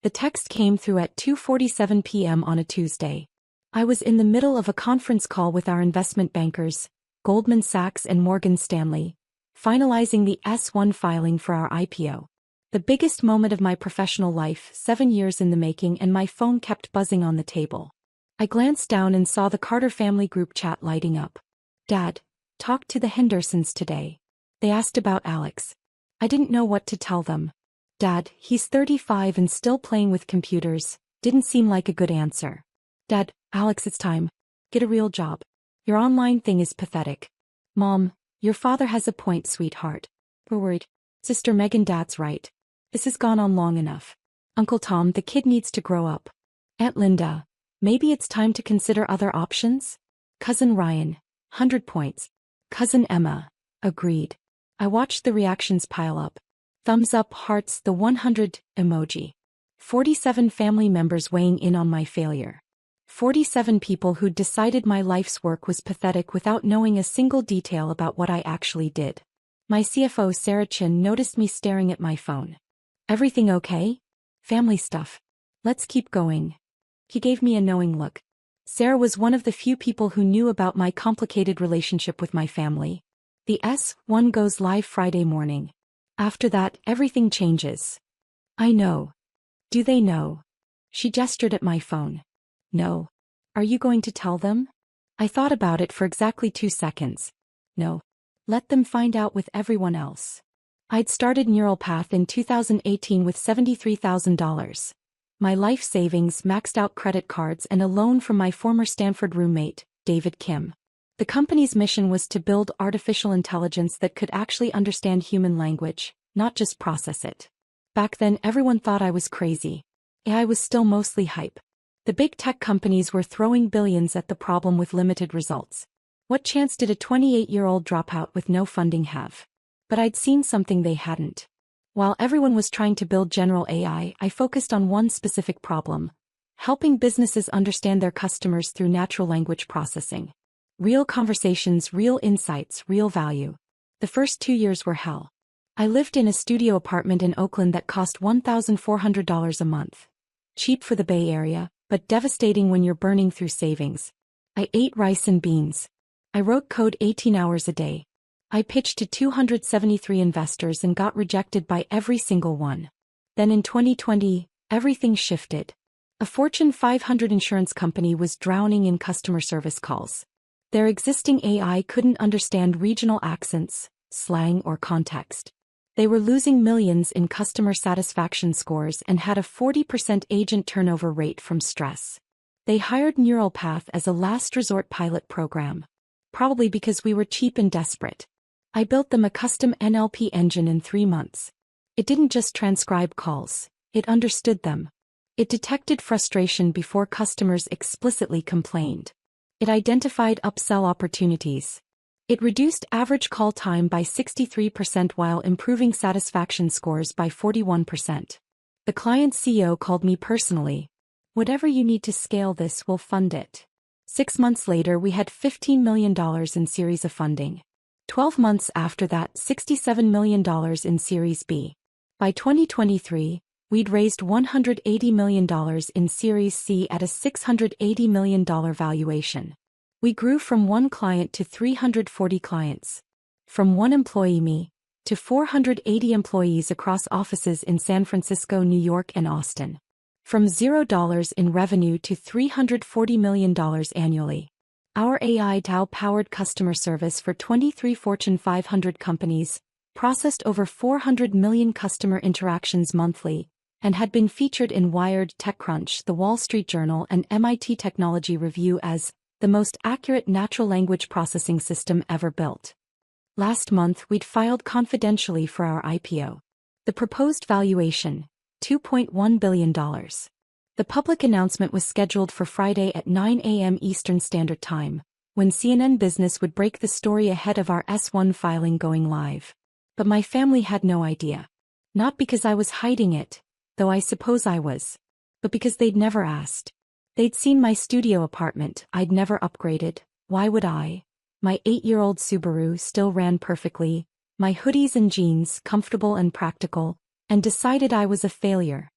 The text came through at 2:47 p.m. on a Tuesday. I was in the middle of a conference call with our investment bankers, Goldman Sachs and Morgan Stanley, finalizing the S-1 filing for our IPO. The biggest moment of my professional life, 7 years in the making, and my phone kept buzzing on the table. I glanced down and saw the Carter family group chat lighting up. Dad, talked to the Hendersons today. They asked about Alex. I didn't know what to tell them. Dad, he's 35 and still playing with computers, didn't seem like a good answer. Dad, Alex, it's time. Get a real job. Your online thing is pathetic. Mom, your father has a point, sweetheart. We're worried. Sister Megan, Dad's right. This has gone on long enough. Uncle Tom, the kid needs to grow up. Aunt Linda, maybe it's time to consider other options? Cousin Ryan, 100 points. Cousin Emma, agreed. I watched the reactions pile up. Thumbs up, hearts, the 100 emoji. 47 family members weighing in on my failure. 47 people who'd decided my life's work was pathetic without knowing a single detail about what I actually did. My CFO Sarah Chin noticed me staring at my phone. Everything okay? Family stuff. Let's keep going. He gave me a knowing look. Sarah was one of the few people who knew about my complicated relationship with my family. The S-1 goes live Friday morning. After that, everything changes. I know. Do they know? She gestured at my phone. No. Are you going to tell them? I thought about it for exactly 2 seconds. No. Let them find out with everyone else. I'd started Neural Path in 2018 with $73,000. My life savings, maxed out credit cards, and a loan from my former Stanford roommate, David Kim. The company's mission was to build artificial intelligence that could actually understand human language, not just process it. Back then, everyone thought I was crazy. AI was still mostly hype. The big tech companies were throwing billions at the problem with limited results. What chance did a 28-year-old dropout with no funding have? But I'd seen something they hadn't. While everyone was trying to build general AI, I focused on one specific problem: helping businesses understand their customers through natural language processing. Real conversations, real insights, real value. The first 2 years were hell. I lived in a studio apartment in Oakland that cost $1,400 a month. Cheap for the Bay Area, but devastating when you're burning through savings. I ate rice and beans. I wrote code 18 hours a day. I pitched to 273 investors and got rejected by every single one. Then in 2020, everything shifted. A Fortune 500 insurance company was drowning in customer service calls. Their existing AI couldn't understand regional accents, slang, or context. They were losing millions in customer satisfaction scores and had a 40% agent turnover rate from stress. They hired Neural Path as a last resort pilot program. Probably because we were cheap and desperate. I built them a custom NLP engine in 3 months. It didn't just transcribe calls, it understood them. It detected frustration before customers explicitly complained. It identified upsell opportunities. It reduced average call time by 63% while improving satisfaction scores by 41%. The client CEO called me personally. Whatever you need to scale this, we'll fund it. 6 months later, we had $15 million in Series A funding. 12 months after that, $67 million in Series B. By 2023, we'd raised $180 million in Series C at a $680 million valuation. We grew from 1 client to 340 clients. From 1 employee, me, to 480 employees across offices in San Francisco, New York, and Austin. From $0 in revenue to $340 million annually. Our AI DAO-powered customer service for 23 Fortune 500 companies, processed over 400 million customer interactions monthly, and had been featured in Wired, TechCrunch, The Wall Street Journal, and MIT Technology Review as the most accurate natural language processing system ever built. Last month, we'd filed confidentially for our IPO. The proposed valuation, $2.1 billion. The public announcement was scheduled for Friday at 9 a.m. Eastern Standard Time, when CNN Business would break the story ahead of our S-1 filing going live. But my family had no idea. Not because I was hiding it, though I suppose I was, but because they'd never asked. They'd seen my studio apartment I'd never upgraded. Why would I? My 8-year-old Subaru still ran perfectly, my hoodies and jeans comfortable and practical, and decided I was a failure.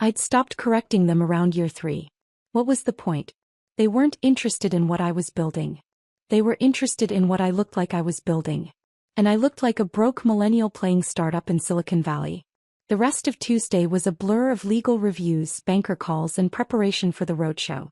I'd stopped correcting them around year 3. What was the point? They weren't interested in what I was building. They were interested in what I looked like I was building. And I looked like a broke millennial playing startup in Silicon Valley. The rest of Tuesday was a blur of legal reviews, banker calls, and preparation for the roadshow.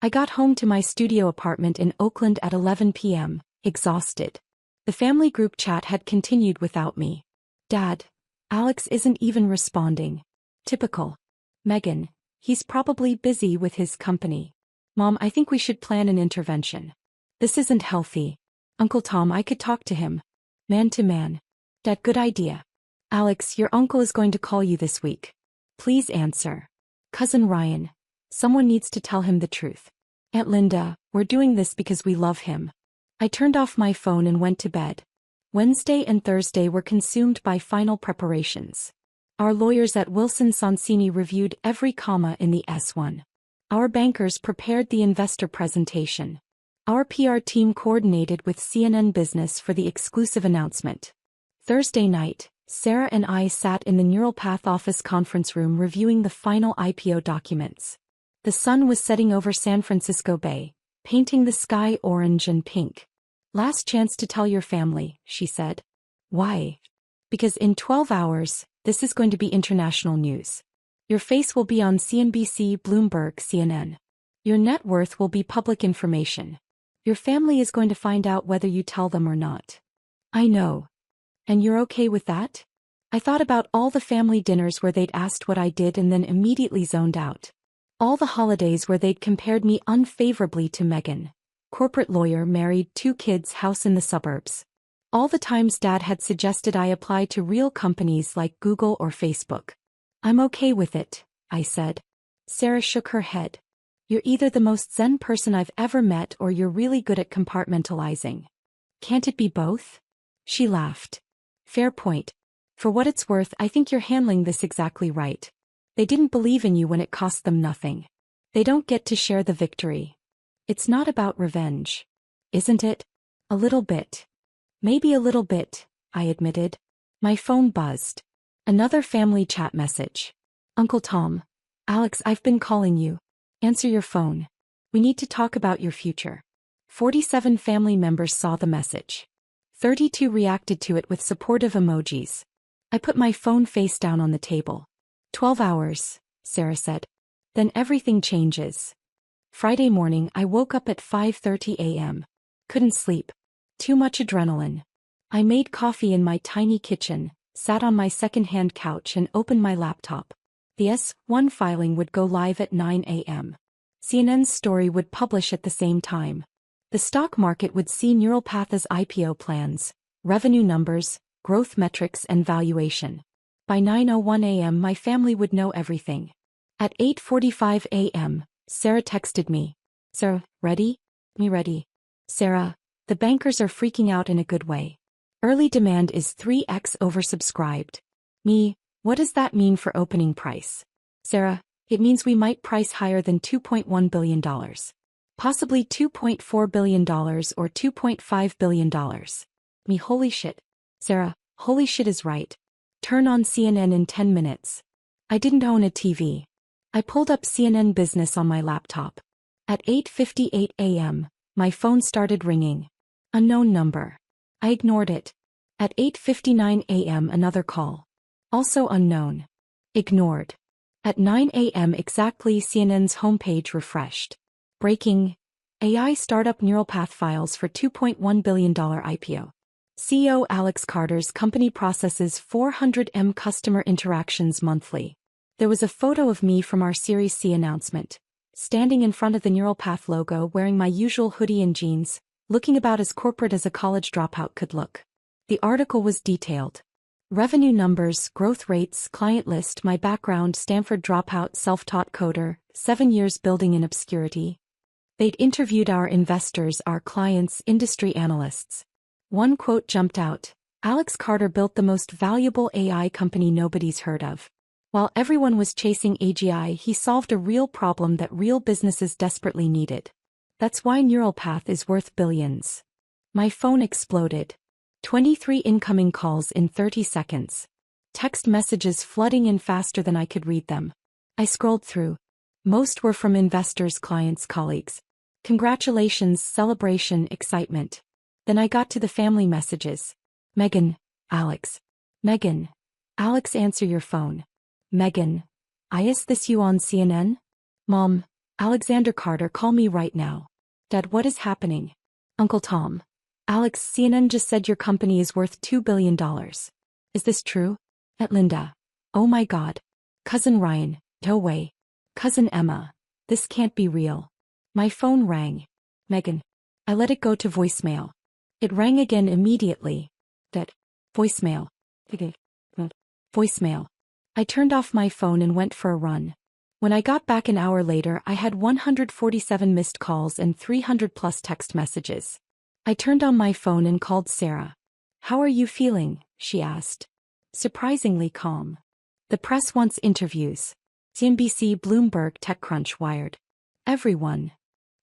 I got home to my studio apartment in Oakland at 11 p.m., exhausted. The family group chat had continued without me. Dad, Alex isn't even responding. Typical. Megan, he's probably busy with his company. Mom, I think we should plan an intervention. This isn't healthy. Uncle Tom, I could talk to him. Man to man. Dad, good idea. Alex, your uncle is going to call you this week. Please answer. Cousin Ryan. Someone needs to tell him the truth. Aunt Linda, we're doing this because we love him. I turned off my phone and went to bed. Wednesday and Thursday were consumed by final preparations. Our lawyers at Wilson Sonsini reviewed every comma in the S1. Our bankers prepared the investor presentation. Our PR team coordinated with CNN Business for the exclusive announcement. Thursday night, Sarah and I sat in the Neural Path office conference room reviewing the final IPO documents. The sun was setting over San Francisco Bay, painting the sky orange and pink. Last chance to tell your family, she said. Why? Because in 12 hours, this is going to be international news. Your face will be on CNBC, Bloomberg, CNN. Your net worth will be public information. Your family is going to find out whether you tell them or not. I know. And you're okay with that? I thought about all the family dinners where they'd asked what I did and then immediately zoned out. All the holidays where they'd compared me unfavorably to Megan. Corporate lawyer, married, 2 kids, house in the suburbs. All the times Dad had suggested I apply to real companies like Google or Facebook. I'm okay with it, I said. Sarah shook her head. You're either the most zen person I've ever met or you're really good at compartmentalizing. Can't it be both? She laughed. Fair point. For what it's worth, I think you're handling this exactly right. They didn't believe in you when it cost them nothing. They don't get to share the victory. It's not about revenge. Isn't it? A little bit. Maybe a little bit, I admitted. My phone buzzed. Another family chat message. Uncle Tom. Alex, I've been calling you. Answer your phone. We need to talk about your future. 47 family members saw the message. 32 reacted to it with supportive emojis. I put my phone face down on the table. 12 hours, Sarah said. Then everything changes. Friday morning, I woke up at 5:30 a.m. Couldn't sleep. Too much adrenaline. I made coffee in my tiny kitchen, sat on my second-hand couch and opened my laptop. The S1 filing would go live at 9 a.m. CNN's story would publish at the same time. The stock market would see Neural Path's IPO plans, revenue numbers, growth metrics and valuation. By 9:01 a.m. my family would know everything. At 8:45 a.m., Sarah texted me. Sarah, ready? Me ready. Sarah, the bankers are freaking out in a good way. Early demand is 3x oversubscribed. Me, what does that mean for opening price? Sarah, it means we might price higher than $2.1 billion. Possibly $2.4 billion or $2.5 billion. Me, holy shit. Sarah, holy shit is right. Turn on CNN in 10 minutes. I didn't own a TV. I pulled up CNN Business on my laptop. At 8:58 a.m., my phone started ringing. Unknown number. I ignored it. At 8:59 a.m. another call. Also unknown. Ignored. At 9 a.m. exactly CNN's homepage refreshed. Breaking. AI startup Neural Path files for $2.1 billion IPO. CEO Alex Carter's company processes 400M customer interactions monthly. There was a photo of me from our Series C announcement, standing in front of the Neural Path logo wearing my usual hoodie and jeans, looking about as corporate as a college dropout could look. The article was detailed. Revenue numbers, growth rates, client list, my background, Stanford dropout, self-taught coder, 7 years building in obscurity. They'd interviewed our investors, our clients, industry analysts. One quote jumped out. Alex Carter built the most valuable AI company nobody's heard of. While everyone was chasing AGI, he solved a real problem that real businesses desperately needed. That's why Neural Path is worth billions. My phone exploded. 23 incoming calls in 30 seconds. Text messages flooding in faster than I could read them. I scrolled through. Most were from investors, clients, colleagues. Congratulations, celebration, excitement. Then I got to the family messages. Megan, Alex. Megan. Alex, answer your phone. Megan. Is this you on CNN? Mom. Alexander Carter, call me right now. Dad, what is happening? Uncle Tom. Alex, CNN just said your company is worth $2 billion. Is this true? At Linda. Oh my God. Cousin Ryan. No way. Cousin Emma. This can't be real. My phone rang. Megan. I let it go to voicemail. It rang again immediately. That. Voicemail. Voicemail. I turned off my phone and went for a run. When I got back an hour later, I had 147 missed calls and 300 plus text messages. I turned on my phone and called Sarah. How are you feeling? She asked. Surprisingly calm. The press wants interviews. CNBC, Bloomberg, TechCrunch, Wired. Everyone.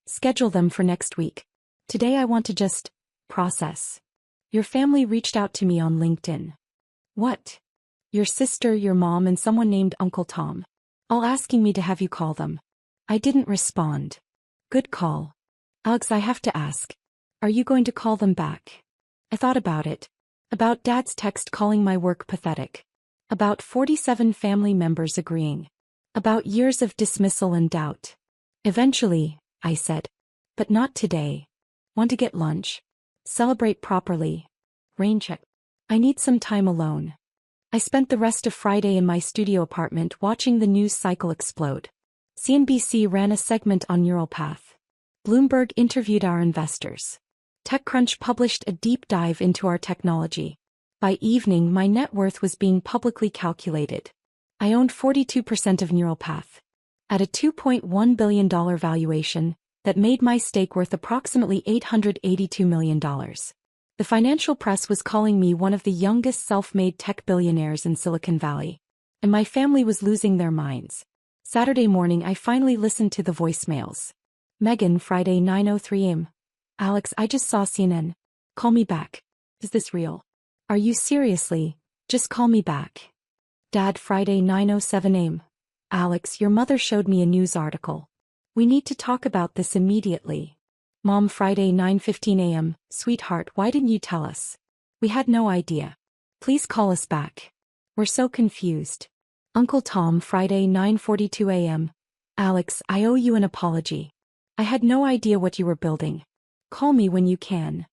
Schedule them for next week. Today I want to just process. Your family reached out to me on LinkedIn. What? Your sister, your mom, and someone named Uncle Tom. All asking me to have you call them. I didn't respond. Good call. Alex, I have to ask. Are you going to call them back? I thought about it. About Dad's text calling my work pathetic. About 47 family members agreeing. About years of dismissal and doubt. Eventually, I said. But not today. Want to get lunch? Celebrate properly. Rain check. I need some time alone. I spent the rest of Friday in my studio apartment watching the news cycle explode. CNBC ran a segment on neural path. Bloomberg interviewed our investors. TechCrunch published a deep dive into our technology. By evening, my net worth was being publicly calculated. I owned 42% of Neural Path. At a $2.1 billion valuation, that made my stake worth approximately $882 million. The financial press was calling me one of the youngest self-made tech billionaires in Silicon Valley. And my family was losing their minds. Saturday morning I finally listened to the voicemails. Megan, Friday 9:03 am. Alex, I just saw CNN. Call me back. Is this real? Are you seriously? Just call me back. Dad, Friday 9:07 am. Alex, your mother showed me a news article. We need to talk about this immediately. Mom, Friday 9:15 am. Sweetheart, why didn't you tell us? We had no idea. Please call us back. We're so confused. Uncle Tom, Friday 9:42 am. Alex, I owe you an apology. I had no idea what you were building. Call me when you can.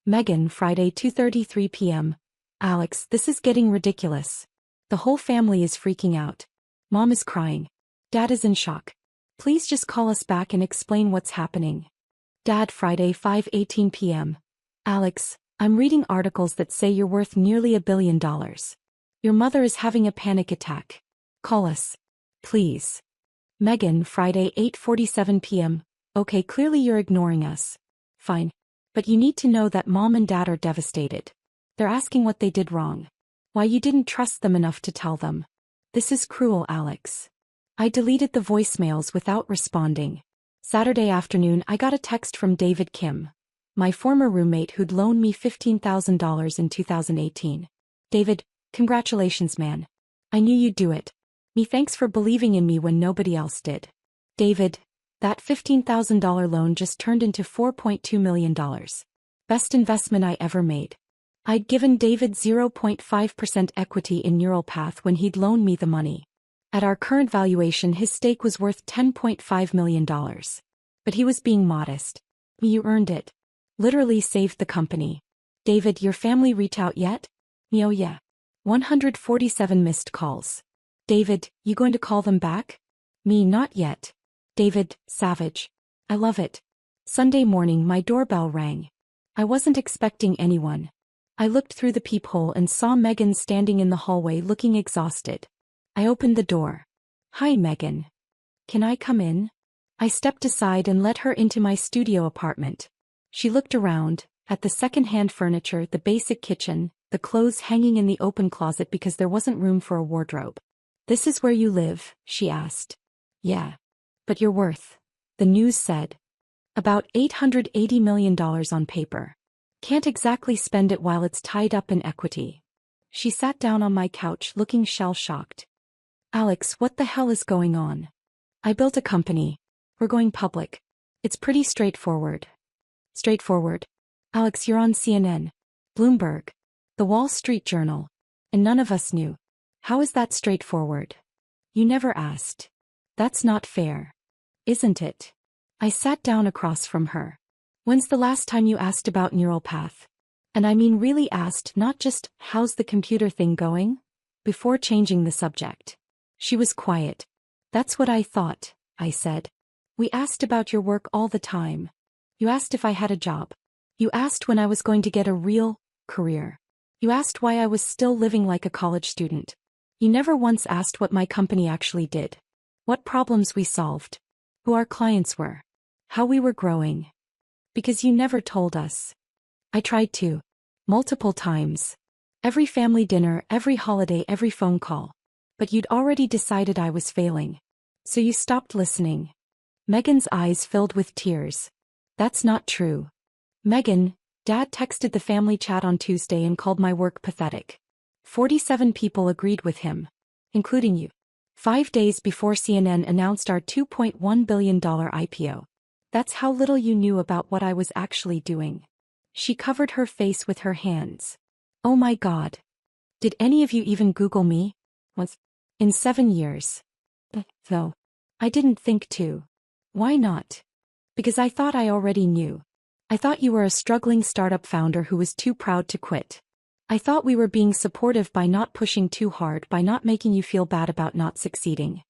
Megan, Friday 2:33 p.m. Alex, this is getting ridiculous. The whole family is freaking out. Mom is crying. Dad is in shock. Please just call us back and explain what's happening. Dad, Friday 5:18 p.m. Alex, I'm reading articles that say you're worth nearly $1 billion. Your mother is having a panic attack. Call us. Please. Megan, Friday 8:47 p.m. Okay, clearly you're ignoring us. Fine. But you need to know that Mom and Dad are devastated. They're asking what they did wrong. Why you didn't trust them enough to tell them. This is cruel, Alex. I deleted the voicemails without responding. Saturday afternoon I got a text from David Kim, my former roommate who'd loaned me $15,000 in 2018. David, congratulations man. I knew you'd do it. Thanks for believing in me when nobody else did. David, that $15,000 loan just turned into $4.2 million. Best investment I ever made. I'd given David 0.5% equity in Neural Path when he'd loaned me the money. At our current valuation his stake was worth $10.5 million. But he was being modest. You earned it. Literally saved the company. David, your family reach out yet? Oh yeah. 147 missed calls. David, you going to call them back? Me, not yet. David, savage. I love it. Sunday morning my doorbell rang. I wasn't expecting anyone. I looked through the peephole and saw Megan standing in the hallway looking exhausted. I opened the door. Hi Megan. Can I come in? I stepped aside and let her into my studio apartment. She looked around, at the second-hand furniture, the basic kitchen, the clothes hanging in the open closet because there wasn't room for a wardrobe. This is where you live? She asked. Yeah. But you're worth, the news said. About $880 million on paper. Can't exactly spend it while it's tied up in equity. She sat down on my couch looking shell-shocked. Alex, what the hell is going on? I built a company. We're going public. It's pretty straightforward. Straightforward. Alex, you're on CNN, Bloomberg, The Wall Street Journal. And none of us knew. How is that straightforward? You never asked. That's not fair. Isn't it? I sat down across from her. When's the last time you asked about neural path? And I mean really asked, not just, how's the computer thing going? Before changing the subject. She was quiet. That's what I thought, I said. We asked about your work all the time. You asked if I had a job. You asked when I was going to get a real career. You asked why I was still living like a college student. You never once asked what my company actually did. What problems we solved. Who our clients were. How we were growing. Because you never told us. I tried to. Multiple times. Every family dinner, every holiday, every phone call. But you'd already decided I was failing. So you stopped listening. Megan's eyes filled with tears. That's not true. Megan, Dad texted the family chat on Tuesday and called my work pathetic. 47 people agreed with him. Including you. 5 days before CNN announced our $2.1 billion IPO. That's how little you knew about what I was actually doing. She covered her face with her hands. Oh my God. Did any of you even Google me? Once. In 7 years. Though. I didn't think to. Why not? Because I thought I already knew. I thought you were a struggling startup founder who was too proud to quit. I thought we were being supportive by not pushing too hard, by not making you feel bad about not succeeding.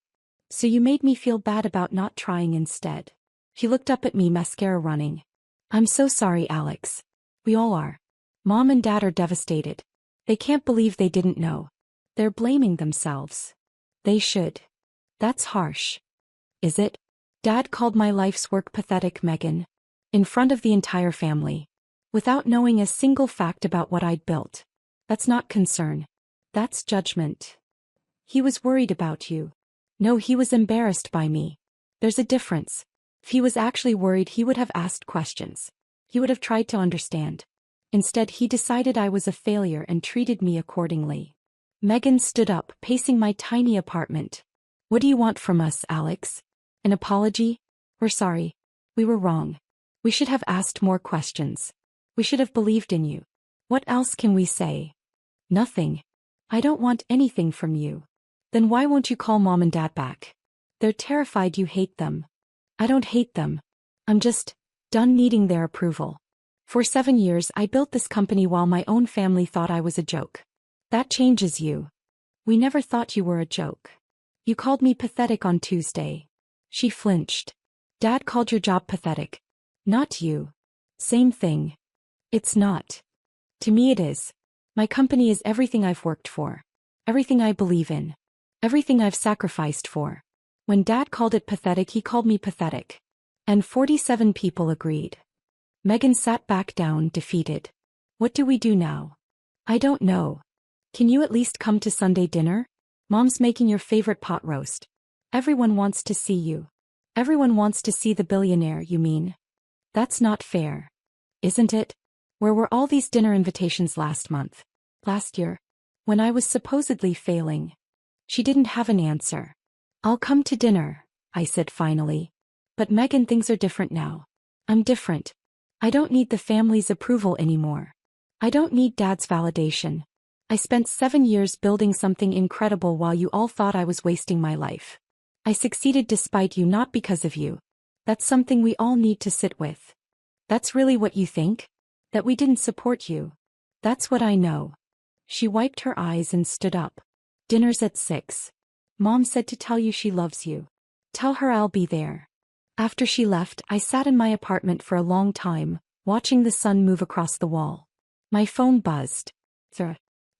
So you made me feel bad about not trying instead. He looked up at me, mascara running. I'm so sorry, Alex. We all are. Mom and Dad are devastated. They can't believe they didn't know. They're blaming themselves. They should. That's harsh. Is it? Dad called my life's work pathetic, Megan. In front of the entire family. Without knowing a single fact about what I'd built. That's not concern. That's judgment. He was worried about you. No, he was embarrassed by me. There's a difference. If he was actually worried, he would have asked questions. He would have tried to understand. Instead, he decided I was a failure and treated me accordingly. Megan stood up, pacing my tiny apartment. What do you want from us, Alex? An apology? We're sorry. We were wrong. We should have asked more questions. We should have believed in you. What else can we say? Nothing. I don't want anything from you. Then why won't you call Mom and Dad back? They're terrified you hate them. I don't hate them. I'm just done needing their approval. For 7 years I built this company while my own family thought I was a joke. That changes you. We never thought you were a joke. You called me pathetic on Tuesday. She flinched. Dad called your job pathetic. Not you. Same thing. It's not. To me it is. My company is everything I've worked for. Everything I believe in. Everything I've sacrificed for. When Dad called it pathetic, he called me pathetic. And 47 people agreed. Megan sat back down, defeated. What do we do now? I don't know. Can you at least come to Sunday dinner? Mom's making your favorite pot roast. Everyone wants to see you. Everyone wants to see the billionaire, you mean? That's not fair. Isn't it? Where were all these dinner invitations last month? Last year? When I was supposedly failing. She didn't have an answer. I'll come to dinner, I said finally. But Megan, things are different now. I'm different. I don't need the family's approval anymore. I don't need Dad's validation. I spent 7 years building something incredible while you all thought I was wasting my life. I succeeded despite you, not because of you. That's something we all need to sit with. That's really what you think? That we didn't support you? That's what I know. She wiped her eyes and stood up. Dinner's at 6. Mom said to tell you she loves you. Tell her I'll be there. After she left, I sat in my apartment for a long time, watching the sun move across the wall. My phone buzzed.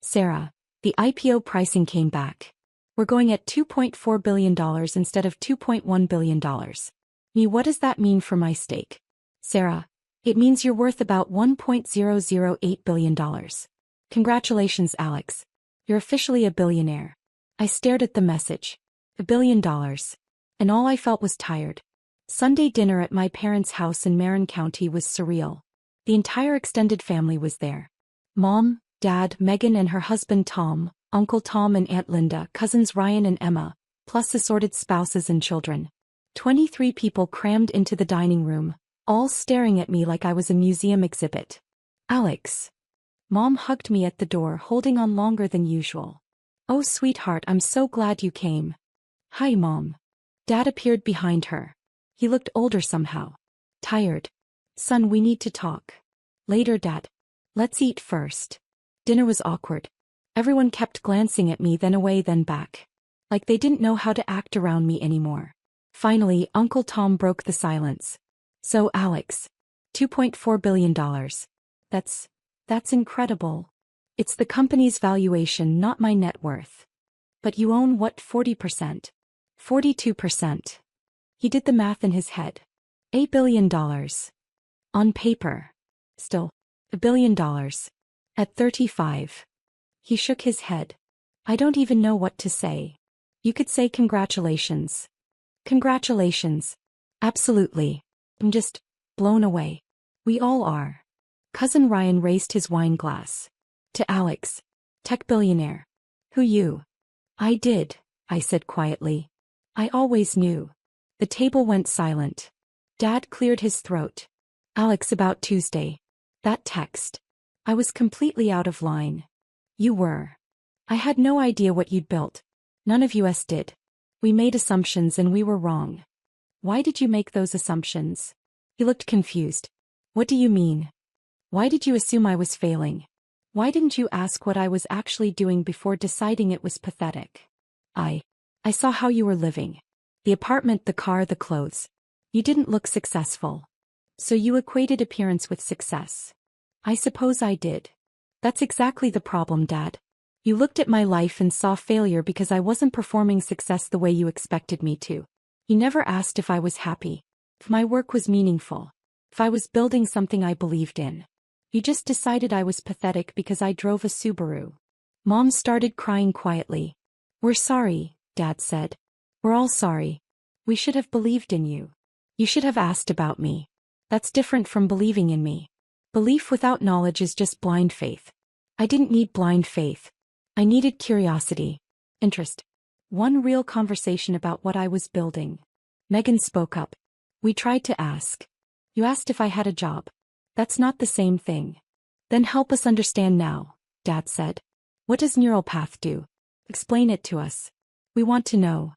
Sarah, the IPO pricing came back. We're going at $2.4 billion instead of $2.1 billion. Me, what does that mean for my stake? Sarah, it means you're worth about $1.008 billion. Congratulations, Alex. You're officially a billionaire. I stared at the message. $1 billion. And all I felt was tired. Sunday dinner at my parents' house in Marin County was surreal. The entire extended family was there. Mom, Dad, Megan and her husband Tom, Uncle Tom and Aunt Linda, cousins Ryan and Emma, plus assorted spouses and children. 23 people crammed into the dining room, all staring at me like I was a museum exhibit. Alex. Mom hugged me at the door, holding on longer than usual. Oh, sweetheart, I'm so glad you came. Hi, Mom. Dad appeared behind her. He looked older somehow. Tired. Son, we need to talk. Later, Dad. Let's eat first. Dinner was awkward. Everyone kept glancing at me, then away, then back. Like they didn't know how to act around me anymore. Finally, Uncle Tom broke the silence. So, Alex. $2.4 billion. That's incredible. It's the company's valuation, not my net worth. But you own what, 40%? 42%. He did the math in his head. $8 billion. On paper. Still, $1 billion. At 35. He shook his head. I don't even know what to say. You could say congratulations. Congratulations. Absolutely. I'm just blown away. We all are. Cousin Ryan raised his wine glass. To Alex. Tech billionaire. Who you? I did, I said quietly. I always knew. The table went silent. Dad cleared his throat. Alex, about Tuesday. That text. I was completely out of line. You were. I had no idea what you'd built. None of us did. We made assumptions and we were wrong. Why did you make those assumptions? He looked confused. What do you mean? Why did you assume I was failing? Why didn't you ask what I was actually doing before deciding it was pathetic? I saw how you were living. The apartment, the car, the clothes. You didn't look successful. So you equated appearance with success. I suppose I did. That's exactly the problem, Dad. You looked at my life and saw failure because I wasn't performing success the way you expected me to. You never asked if I was happy, if my work was meaningful, if I was building something I believed in. You just decided I was pathetic because I drove a Subaru. Mom started crying quietly. We're sorry, Dad said. We're all sorry. We should have believed in you. You should have asked about me. That's different from believing in me. Belief without knowledge is just blind faith. I didn't need blind faith. I needed curiosity. Interest. One real conversation about what I was building. Megan spoke up. We tried to ask. You asked if I had a job. That's not the same thing. Then help us understand now, Dad said. What does neural path do? Explain it to us. We want to know.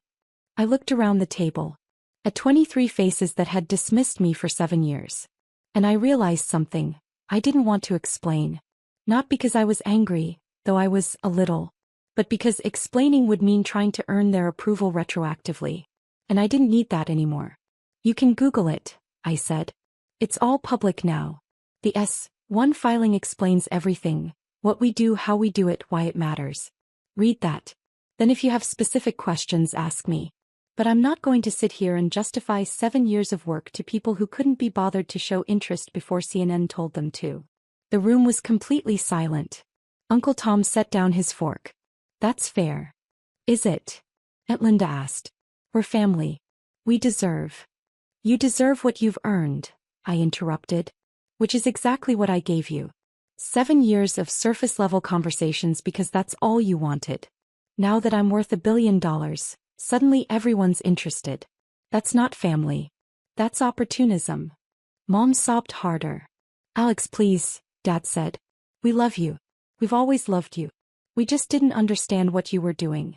I looked around the table. At 23 faces that had dismissed me for 7 years. And I realized something. I didn't want to explain. Not because I was angry, though I was a little, but because explaining would mean trying to earn their approval retroactively. And I didn't need that anymore. You can Google it, I said. It's all public now. The S1 filing explains everything, what we do, how we do it, why it matters. Read that. Then if you have specific questions, ask me. But I'm not going to sit here and justify 7 years of work to people who couldn't be bothered to show interest before CNN told them to. The room was completely silent. Uncle Tom set down his fork. That's fair. Is it? Aunt Linda asked. We're family. We deserve. You deserve what you've earned, I interrupted. Which is exactly what I gave you. 7 years of surface-level conversations because that's all you wanted. Now that I'm worth $1 billion, suddenly everyone's interested. That's not family. That's opportunism. Mom sobbed harder. Alex, please, Dad said. We love you. We've always loved you. We just didn't understand what you were doing.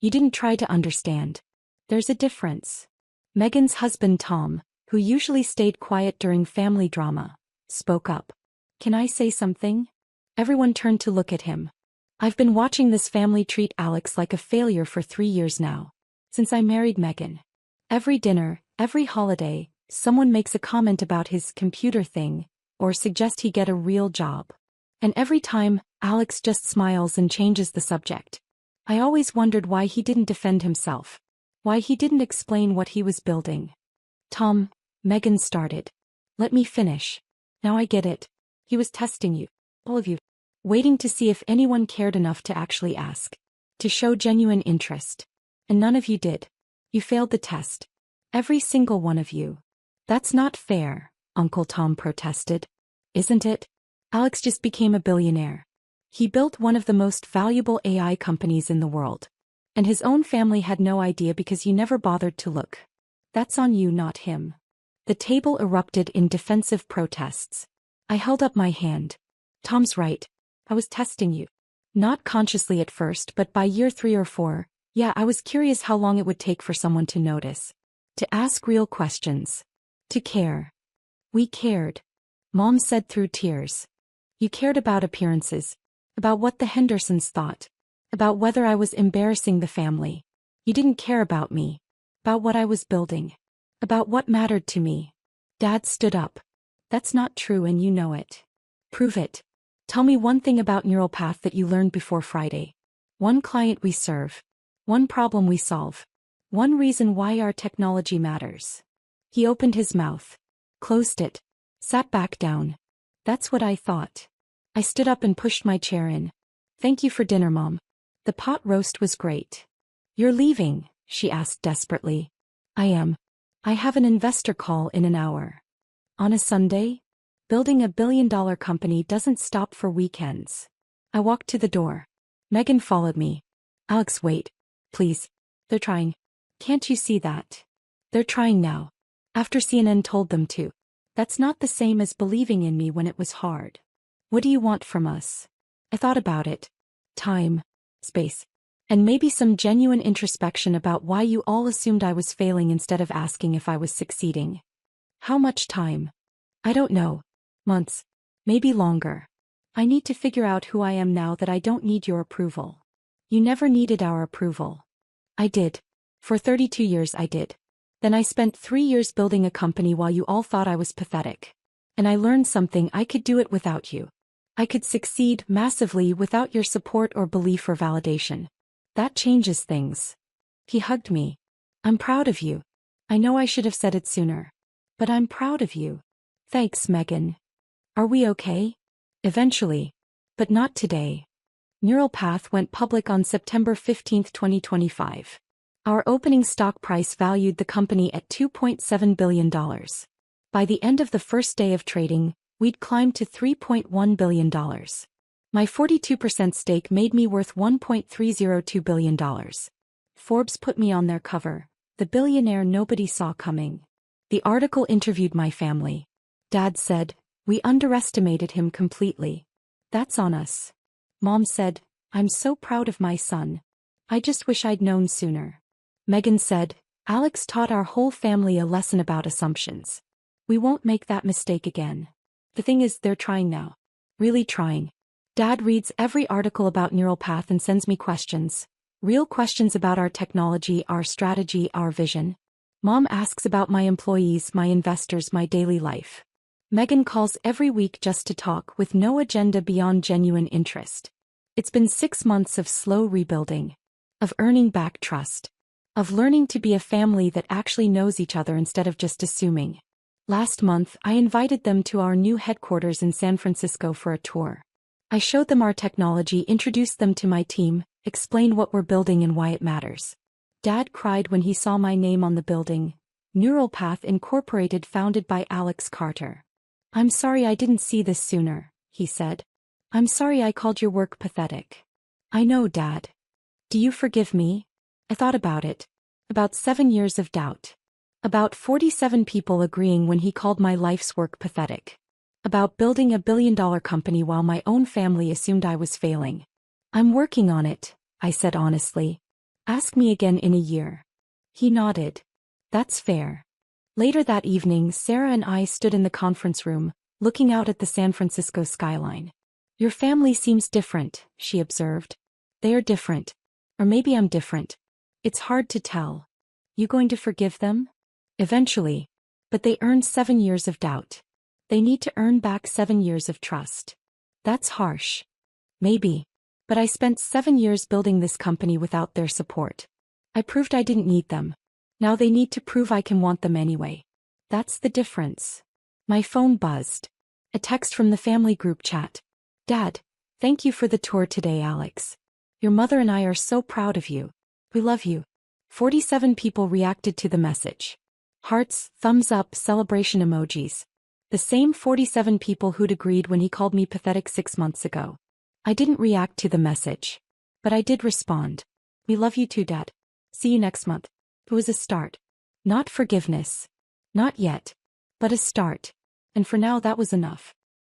You didn't try to understand. There's a difference. Megan's husband Tom, who usually stayed quiet during family drama, spoke up. Can I say something? Everyone turned to look at him. I've been watching this family treat Alex like a failure for 3 years now. Since I married Megan. Every dinner, every holiday, someone makes a comment about his computer thing, or suggest he get a real job. And every time, Alex just smiles and changes the subject. I always wondered why he didn't defend himself. Why he didn't explain what he was building. Tom, Megan started. Let me finish. Now I get it. He was testing you, all of you, waiting to see if anyone cared enough to actually ask, to show genuine interest. And none of you did. You failed the test. Every single one of you. That's not fair, Uncle Tom protested. Isn't it? Alex just became a billionaire. He built one of the most valuable AI companies in the world. And his own family had no idea because you never bothered to look. That's on you, not him. The table erupted in defensive protests. I held up my hand. Tom's right. I was testing you. Not consciously at first, but by year 3 or 4, yeah, I was curious how long it would take for someone to notice. To ask real questions. To care. We cared. Mom said through tears. You cared about appearances. About what the Hendersons thought. About whether I was embarrassing the family. You didn't care about me. About what I was building. About what mattered to me. Dad stood up. That's not true and you know it. Prove it. Tell me one thing about Neural Path that you learned before Friday. One client we serve. One problem we solve. One reason why our technology matters. He opened his mouth. Closed it. Sat back down. That's what I thought. I stood up and pushed my chair in. Thank you for dinner, Mom. The pot roast was great. You're leaving, she asked desperately. I am. I have an investor call in an hour. On a Sunday? Building $1 billion company doesn't stop for weekends. I walked to the door. Megan followed me. Alex, wait. Please. They're trying. Can't you see that? They're trying now. After CNN told them to. That's not the same as believing in me when it was hard. What do you want from us? I thought about it. Time. Space. And maybe some genuine introspection about why you all assumed I was failing instead of asking if I was succeeding. How much time? I don't know. Months. Maybe longer. I need to figure out who I am now that I don't need your approval. You never needed our approval. I did. For 32 years I did. Then I spent 3 years building a company while you all thought I was pathetic. And I learned something: I could do it without you. I could succeed massively without your support or belief or validation. That changes things. He hugged me. I'm proud of you. I know I should have said it sooner. But I'm proud of you. Thanks, Megan. Are we okay? Eventually. But not today. Neural Path went public on September 15, 2025. Our opening stock price valued the company at $2.7 billion. By the end of the first day of trading, we'd climbed to $3.1 billion. My 42% stake made me worth $1.302 billion. Forbes put me on their cover, the billionaire nobody saw coming. The article interviewed my family. Dad said, we underestimated him completely. That's on us. Mom said, I'm so proud of my son. I just wish I'd known sooner. Megan said, Alex taught our whole family a lesson about assumptions. We won't make that mistake again. The thing is, they're trying now. Really trying. Dad reads every article about Neural Path and sends me questions. Real questions about our technology, our strategy, our vision. Mom asks about my employees, my investors, my daily life. Megan calls every week just to talk, with no agenda beyond genuine interest. It's been 6 months of slow rebuilding. Of earning back trust. Of learning to be a family that actually knows each other instead of just assuming. Last month, I invited them to our new headquarters in San Francisco for a tour. I showed them our technology, introduced them to my team, explained what we're building and why it matters. Dad cried when he saw my name on the building. Neural Path Incorporated, founded by Alex Carter. I'm sorry I didn't see this sooner, he said. I'm sorry I called your work pathetic. I know, Dad. Do you forgive me? I thought about it. About 7 years of doubt. About 47 people agreeing when he called my life's work pathetic. About building $1 billion company while my own family assumed I was failing. I'm working on it, I said honestly. Ask me again in a year. He nodded. That's fair. Later that evening, Sarah and I stood in the conference room, looking out at the San Francisco skyline. Your family seems different, she observed. They are different. Or maybe I'm different. It's hard to tell. You going to forgive them? Eventually. But they earned 7 years of doubt. They need to earn back 7 years of trust. That's harsh. Maybe. But I spent 7 years building this company without their support. I proved I didn't need them. Now they need to prove I can want them anyway. That's the difference. My phone buzzed. A text from the family group chat. Dad, thank you for the tour today, Alex. Your mother and I are so proud of you. We love you. 47 people reacted to the message. Hearts, thumbs up, celebration emojis. The same 47 people who'd agreed when he called me pathetic 6 months ago. I didn't react to the message. But I did respond. We love you too, Dad. See you next month. It was a start. Not forgiveness. Not yet. But a start. And for now that was enough.